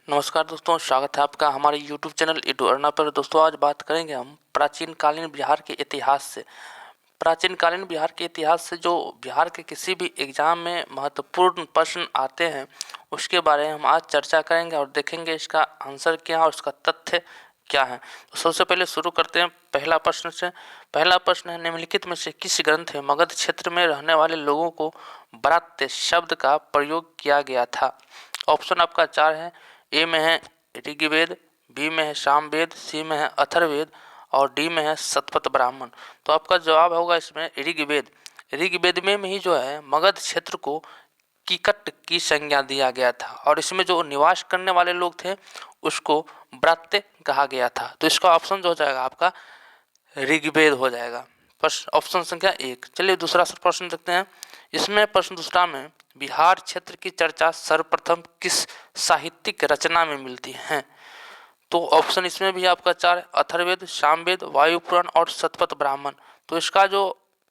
नमस्कार दोस्तों, स्वागत है आपका हमारे YouTube चैनल इडू अरना पर। दोस्तों आज बात करेंगे हम प्राचीन कालीन बिहार के इतिहास से। प्राचीन कालीन बिहार के इतिहास से जो बिहार के किसी भी एग्जाम में महत्वपूर्ण प्रश्न आते हैं उसके बारे में हम आज चर्चा करेंगे और देखेंगे इसका आंसर क्या है और उसका तथ्य क्या है। तो सबसे पहले शुरू करते हैं पहला प्रश्न से। पहला प्रश्न है, निम्नलिखित में से किस ग्रंथ में मगध क्षेत्र में रहने वाले लोगों को ब्रात्य शब्द का प्रयोग किया गया था। ऑप्शन आपका 4 है। ए में है ऋग्वेद, बी में है सामवेद, सी में है अथर्ववेद और डी में है शतपथ ब्राह्मण। तो आपका जवाब होगा इसमें ऋग्वेद। ऋग्वेद में ही जो है मगध क्षेत्र को कीकट की संज्ञा दिया गया था और इसमें जो निवास करने वाले लोग थे उसको ब्रात्य कहा गया था। तो इसका ऑप्शन जो हो जाएगा आपका ऋग्वेद हो जाएगा। प्रश्न ऑप्शन संख्या 1। चलिए दूसरा प्रश्न देखते हैं। इसमें प्रश्न दूसरा में बिहार क्षेत्र की चर्चा सर्वप्रथम किस साहित्यिक रचना में मिलती है। तो ऑप्शन इसमें भी आपका 4 है, अथर्ववेद, सामवेद, वायुपुराण और शतपथ ब्राह्मण। तो इसका जो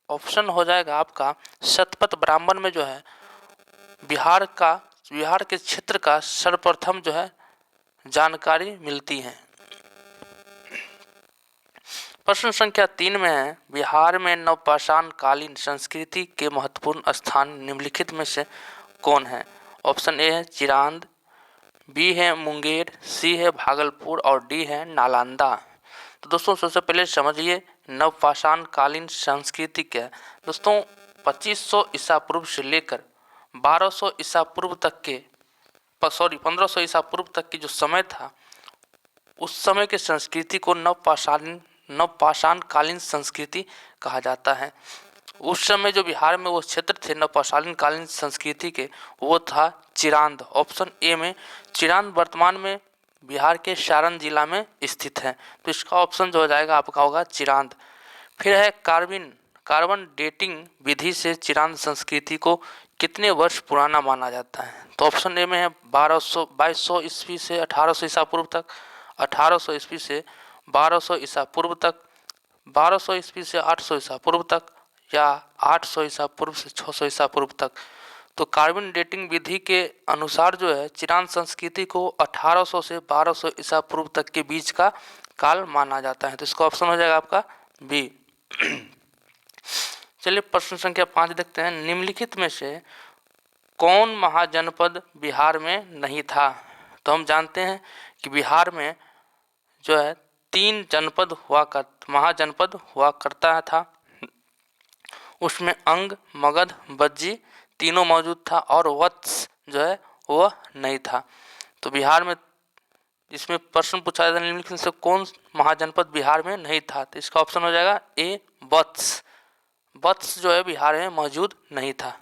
ऑप्शन हो जाएगा आपका शतपथ ब्राह्मण में जो है बिहार के क्षेत्र का सर्वप्रथम जो है जानकारी मिलती है। प्रश्न संख्या 3 में है, बिहार में नवपाषाण कालीन संस्कृति के महत्वपूर्ण स्थान निम्नलिखित में से कौन है। ऑप्शन ए है चिरांद, बी है मुंगेर, सी है भागलपुर और डी है नालंदा। तो दोस्तों सबसे पहले समझिए नवपाषाण कालीन संस्कृति क्या है। दोस्तों 2500 ईसा पूर्व से लेकर 1200 ईसा पूर्व तक के 1500 ईसा पूर्व तक की जो समय था उस समय के संस्कृति को नवपाषाण कालीन संस्कृति कहा जाता है। उस समय जो बिहार में वो क्षेत्र थे नवपाषाण कालीन संस्कृति के वो था चिरांद। ऑप्शन ए में चिरांद वर्तमान में बिहार के सारण जिला में स्थित है। तो इसका ऑप्शन जो हो जाएगा आपका होगा चिरांद। फिर है कार्बन डेटिंग विधि से चिरांद संस्कृति को कितने वर्ष पुराना माना जाता है। तो ऑप्शन ए में है 2200 ईस्वी से 1800 ईसा पूर्व तक, 1800 ईस्वी से 1200 ईसा पूर्व तक, 1200 ईस्वी से 800 ईसा पूर्व तक या 800 ईसा पूर्व से 600 ईसा पूर्व तक। तो कार्बन डेटिंग विधि के अनुसार जो है चिरांद संस्कृति को 1800 से 1200 ईसा पूर्व तक के बीच का काल माना जाता है। तो इसका ऑप्शन हो जाएगा आपका बी। चलिए प्रश्न संख्या 5 देखते हैं। निम्नलिखित में से कौन महाजनपद बिहार में नहीं था। तो हम जानते हैं कि बिहार में जो है 3 महाजनपद हुआ करता था। उसमें अंग, मगध, बज्जी तीनों मौजूद था और वत्स जो है वह नहीं था। तो बिहार में इसमें प्रश्न पूछा जाता है निम्नलिखित से कौन महाजनपद बिहार में नहीं था। तो इसका ऑप्शन हो जाएगा ए वत्स। वत्स जो है बिहार में मौजूद नहीं था।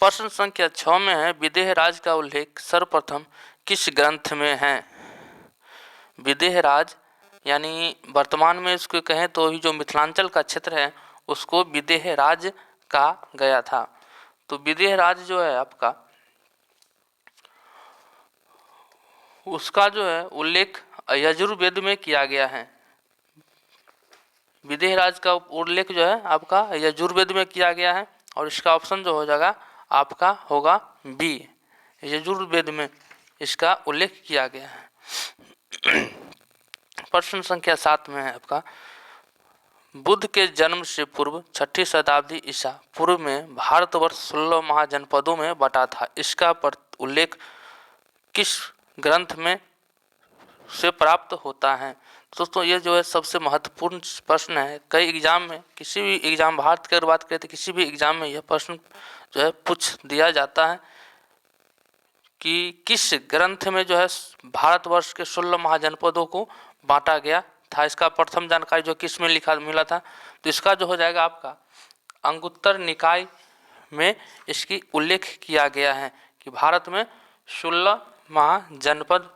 प्रश्न संख्या 6 में है, विदेह राज का उल्लेख सर्वप्रथम किस ग्रंथ में है। विदेह राज यानी वर्तमान में इसको कहें तो ही जो मिथिलांचल का क्षेत्र है उसको विदेह राज कहा गया था। तो विदेह राज जो है आपका उसका जो है उल्लेख यजुर्वेद में किया गया है। विदेह राज का उल्लेख जो है आपका यजुर्वेद में किया गया है और इसका ऑप्शन जो हो जाएगा आपका होगा बी। यजुर्वेद में इसका उल्लेख किया गया है। प्रश्न संख्या 7 में है आपका, बुद्ध के जन्म से पूर्व 6ठी शताब्दी ईसा पूर्व में भारतवर्ष 16 महाजनपदों में बटा था। इसका उल्लेख किस ग्रंथ में से प्राप्त होता है। दोस्तों ये जो है सबसे महत्वपूर्ण प्रश्न है। कई एग्जाम में किसी भी एग्जाम भारत की अगर बात करें तो किसी भी एग्जाम में यह प्रश्न जो है पूछ दिया जाता है कि किस ग्रंथ में जो है भारतवर्ष के 16 महाजनपदों को बांटा गया था। इसका प्रथम जानकारी जो किस में मिला था। तो इसका जो हो जाएगा आपका अंगुत्तर निकाय में इसकी उल्लेख किया गया है कि भारत में 16 महाजनपद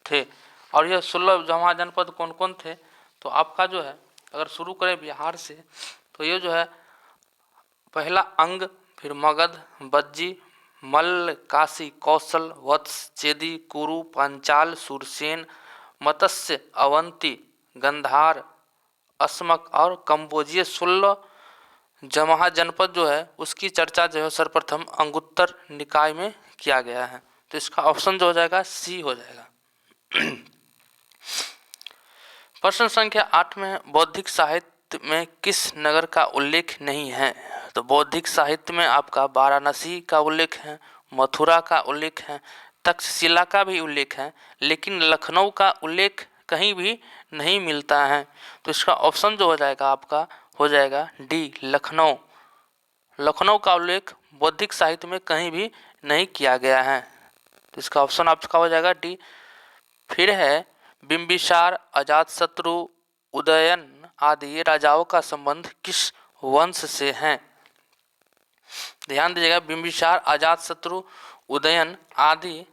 थे। और यह 16 महाजनपद कौन कौन थे। तो आपका जो है अगर शुरू करें बिहार से तो ये जो है पहला अंग, फिर मगध, बज्जी, मल्ल, काशी, कौशल, वत्स, चेदी, कुरु, पांचाल, सुरसेन, मत्स्य, अवंती, गंधार, अस्मक और कंबोजिया 16 महाजनपद जो है उसकी चर्चा जो है सर्वप्रथम अंगुत्तर निकाय में किया गया है। तो इसका ऑप्शन जो हो जाएगा सी हो जाएगा। प्रश्न संख्या 8 में बौद्धिक साहित्य में किस नगर का उल्लेख नहीं है? तो बौद्धिक साहित्य में आपका वाराणसी का उल्लेख है, मथुरा का उल्लेख है, तक्षशिला का भी उल्लेख है, लेकिन लखनऊ का उल्लेख कहीं भी नहीं मिलता है। तो इसका ऑप्शन जो हो जाएगा आपका हो जाएगा डी, लखनऊ। लखनऊ का उल्लेख बौद्धिक साहित्य में कहीं भी नहीं किया गया है। तो इसका ऑप्शन आपका हो जाएगा डी। फिर है बिंबिसार, अजातशत्रु, उदयन आदि राजाओं का संबंध किस वंश से है? ध्यान दीजिएगा, बिंबिसार, अजातशत्रु, उदयन आदि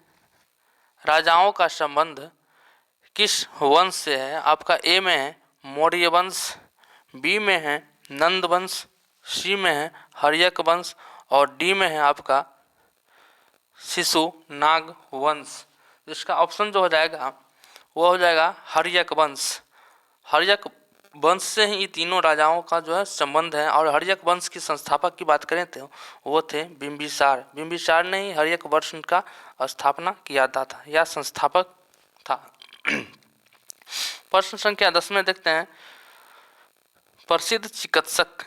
राजाओं का संबंध किस वंश से है? आपका ए में है मौर्य वंश, बी में है नंद वंश, सी में है हर्यक वंश और डी में है आपका शिशुनाग वंश। जिसका ऑप्शन जो हो जाएगा वो हो जाएगा हर्यक वंश। हर्यक वंश से ही तीनों राजाओं का जो है संबंध है। और हर्यक वंश की संस्थापक की बात करें तो वो थे बिंबिसार। बिंबिसार ने ही हर्यक वंश का स्थापना किया था या संस्थापक था। प्रश्न संख्या 10 में देखते हैं, प्रसिद्ध चिकित्सक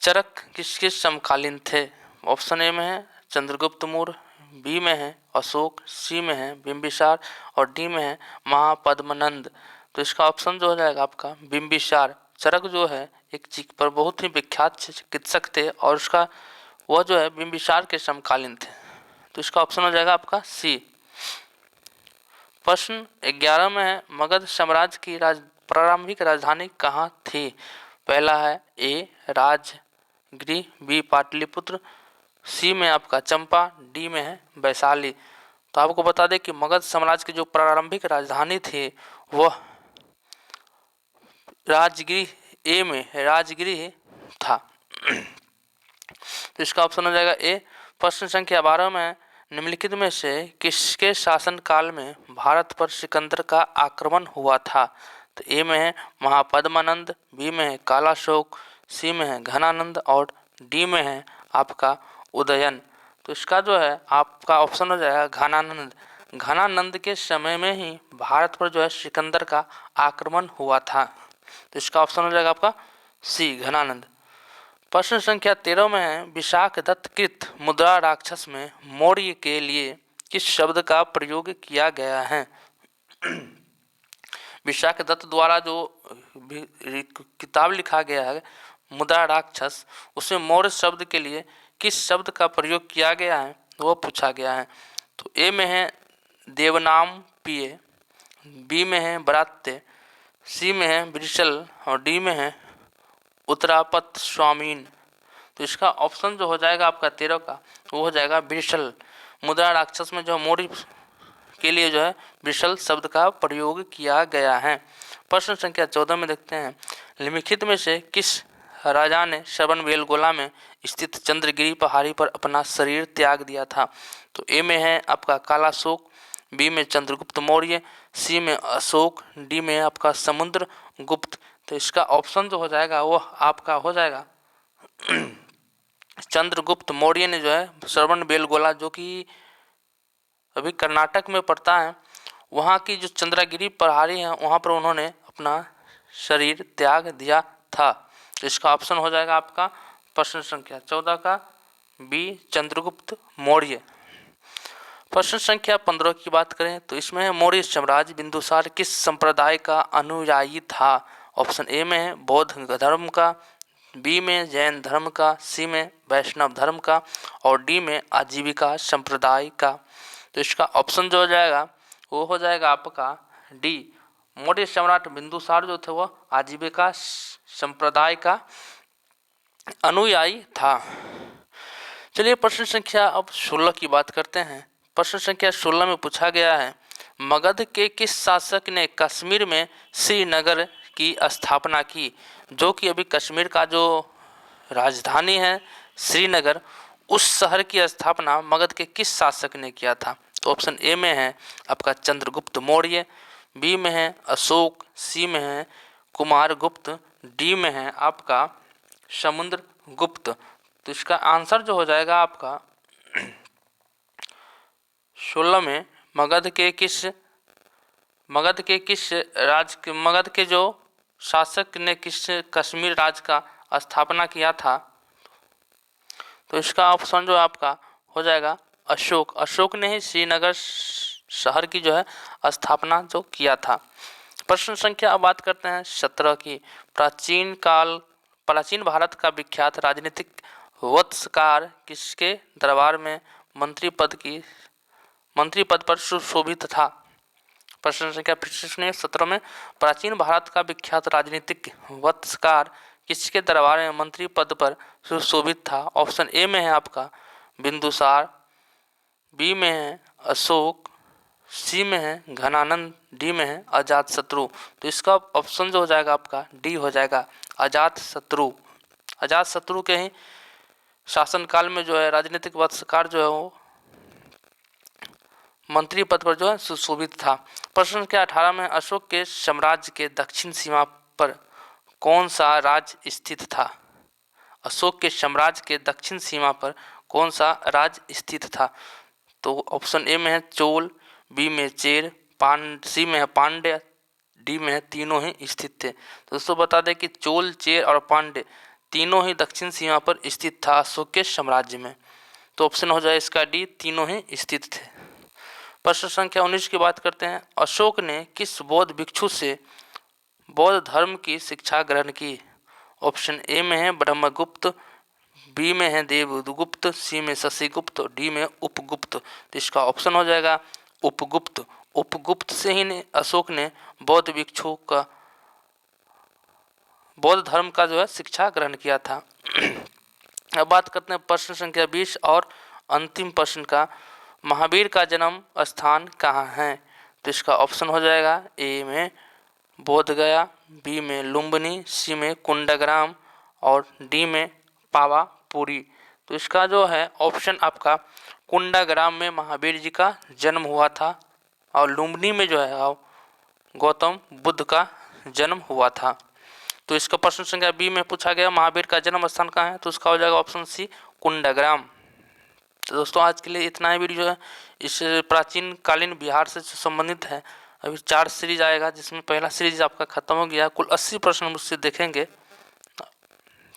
चरक किसके समकालीन थे? ऑप्शन ए में है चंद्रगुप्त मौर्य, बी में है अशोक, सी में है बिंबिसार और डी में है महापद्मनंद। तो इसका ऑप्शन जो हो जाएगा आपका बिंबिसार। चरक जो है एक पर बहुत ही विख्यात चिकित्सक थे और उसका वह जो है बिंबिसार के समकालीन थे। तो इसका ऑप्शन हो जाएगा आपका सी। प्रश्न 11 में है, मगध साम्राज्य की प्रारंभिक राजधानी कहाँ थी? पहला है ए राजगिरी, बी पाटलिपुत्र, सी में आपका चंपा, डी में है वैशाली। तो आपको बता दें कि मगध साम्राज्य की जो प्रारंभिक राजधानी थी वह राजगिरी, ए में राजगिरी था। तो इसका ऑप्शन हो जाएगा ए। प्रश्न संख्या 12 में, निम्नलिखित में से किसके शासनकाल में भारत पर सिकंदर का आक्रमण हुआ था? तो ए में है महापद्मानंद, बी में है कालाशोक, सी में है घनानंद और डी में है आपका उदयन। तो इसका जो है आपका ऑप्शन हो जाएगा घनानंद। घनानंद के समय में ही भारत पर जो है सिकंदर का आक्रमण हुआ था। तो इसका ऑप्शन हो जाएगा आपका सी, घनानंद। प्रश्न संख्या 13 में है, विशाखदत्त कृत मुद्रा राक्षस में मौर्य के लिए किस शब्द का प्रयोग किया गया है? विशाखदत्त द्वारा जो किताब लिखा गया है मुद्रा राक्षस, उसमें मौर्य शब्द के लिए किस शब्द का प्रयोग किया गया है वो पूछा गया है। तो ए में है देवनाम पिए, बी में है बरात्य, सी में है वृषल और डी में है उत्तरापत स्वामीन। तो इसका ऑप्शन जो हो जाएगा आपका 13 का वो हो जाएगा वृषल। मुद्रा राक्षस में जो मौर्य के लिए जो है वृषल शब्द का प्रयोग किया गया है। प्रश्न संख्या 14 में देखते हैं, निम्नलिखित में से किस राजा ने श्रवणबेलगोला में स्थित चंद्रगिरी पहाड़ी पर अपना शरीर त्याग दिया था? तो ए में है आपका कालाशोक, बी में चंद्रगुप्त मौर्य, सी में अशोक, डी में आपका समुद्रगुप्त। तो इसका ऑप्शन जो हो जाएगा वो आपका हो जाएगा चंद्रगुप्त मौर्य ने जो है श्रवणबेलगोला, जो कि अभी कर्नाटक में पड़ता है, वहाँ की जो चंद्रगिरी पहाड़ी है वहाँ पर उन्होंने अपना शरीर त्याग दिया था। तो इसका ऑप्शन हो जाएगा आपका प्रश्न संख्या 14 का बी, चंद्रगुप्त मौर्य। प्रश्न संख्या 15 की बात करें तो इसमें है, मौर्य साम्राज्य बिंदुसार किस संप्रदाय का अनुयायी था? ऑप्शन ए में है बौद्ध धर्म का, बी में जैन धर्म का, सी में वैष्णव धर्म का और डी में आजीविका संप्रदाय का। तो इसका ऑप्शन जो हो जाएगा वो हो जाएगा आपका डी। मौर्य सम्राट बिंदुसार जो थे वो आजीविका संप्रदाय का अनुयायी था। चलिए प्रश्न संख्या अब 16 की बात करते हैं। प्रश्न संख्या 16 में पूछा गया है, मगध के किस शासक ने कश्मीर में श्रीनगर की स्थापना की? जो कि अभी कश्मीर का जो राजधानी है श्रीनगर, उस शहर की स्थापना मगध के किस शासक ने किया था? तो ऑप्शन ए में है आपका चंद्रगुप्त मौर्य, बी में है अशोक, सी में है कुमारगुप्त, डी में है आपका समुद्रगुप्त। तो इसका आंसर जो हो जाएगा आपका 16 में मगध के जो शासक ने किस कश्मीर राज्य का स्थापना किया था? तो इसका ऑप्शन जो आपका हो जाएगा अशोक। अशोक ने ही श्रीनगर शहर की जो है स्थापना जो किया था। प्रश्न संख्या अब बात करते हैं 17 की। प्राचीन भारत का विख्यात राजनीतिक वत्सकार किसके दरबार में मंत्री पद पर सुशोभित था? प्रश्न संख्या फिर से सुनिए 17 में। प्राचीन भारत का विख्यात राजनीतिक वत्सकार किसके दरबार में मंत्री पद पर सुशोभित था? ऑप्शन ए में है आपका बिंदुसार, बी में है अशोक, सी में है घनानंद, डी में है अजातशत्रु। तो इसका ऑप्शन जो हो जाएगा आपका डी हो जाएगा अजातशत्रु। अजातशत्रु के ही शासनकाल में जो है राजनीतिक वत्सकार जो है वो मंत्री पद पर जो है सुशोभित था। प्रश्न संख्या 18 में अशोक के साम्राज्य के दक्षिण सीमा पर कौन सा राज्य स्थित था? अशोक के साम्राज्य के दक्षिण सीमा पर कौन सा राज्य स्थित था? तो ऑप्शन ए में है चोल, बी में चेर, सी में है पांड्य, डी में है तीनों ही स्थित थे। तो दोस्तों बता दें कि चोल, चेर और पांड्य तीनों ही दक्षिण सीमा पर स्थित था अशोक के साम्राज्य में। तो ऑप्शन हो जाए इसका डी, तीनों ही स्थित थे। प्रश्न संख्या 19 की बात करते हैं। अशोक ने किस बौद्ध भिक्षु से बौद्ध धर्म की शिक्षा ग्रहण की? ऑप्शन ए में है ब्रह्मगुप्त, बी में है देवगुप्त, सी में शशिगुप्त, डी में उपगुप्त। तो इसका ऑप्शन हो जाएगा उपगुप्त। उपगुप्त से ही अशोक ने बौद्ध भिक्षु का बौद्ध धर्म का जो है शिक्षा ग्रहण किया था। अब बात करते हैं प्रश्न संख्या 20 और अंतिम प्रश्न का। महावीर का जन्म स्थान कहाँ है? तो इसका ऑप्शन हो जाएगा ए में बोधगया, बी में लुम्बिनी, सी में कुंडग्राम और डी में पावापुरी। तो इसका जो है ऑप्शन आपका कुंडग्राम में महावीर जी का जन्म हुआ था और लुम्बिनी में जो है गौतम बुद्ध का जन्म हुआ था। तो इसका प्रश्न संख्या बी में पूछा गया महावीर का जन्म स्थान कहाँ है? तो उसका हो जाएगा ऑप्शन सी कुंडग्राम। तो दोस्तों आज के लिए इतना ही वीडियो है। इस प्राचीन कालीन बिहार से संबंधित है। अभी 4 सीरीज आएगा जिसमें पहला सीरीज आपका खत्म हो गया। कुल 80 प्रश्न मुझसे देखेंगे।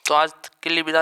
तो आज के लिए विदा।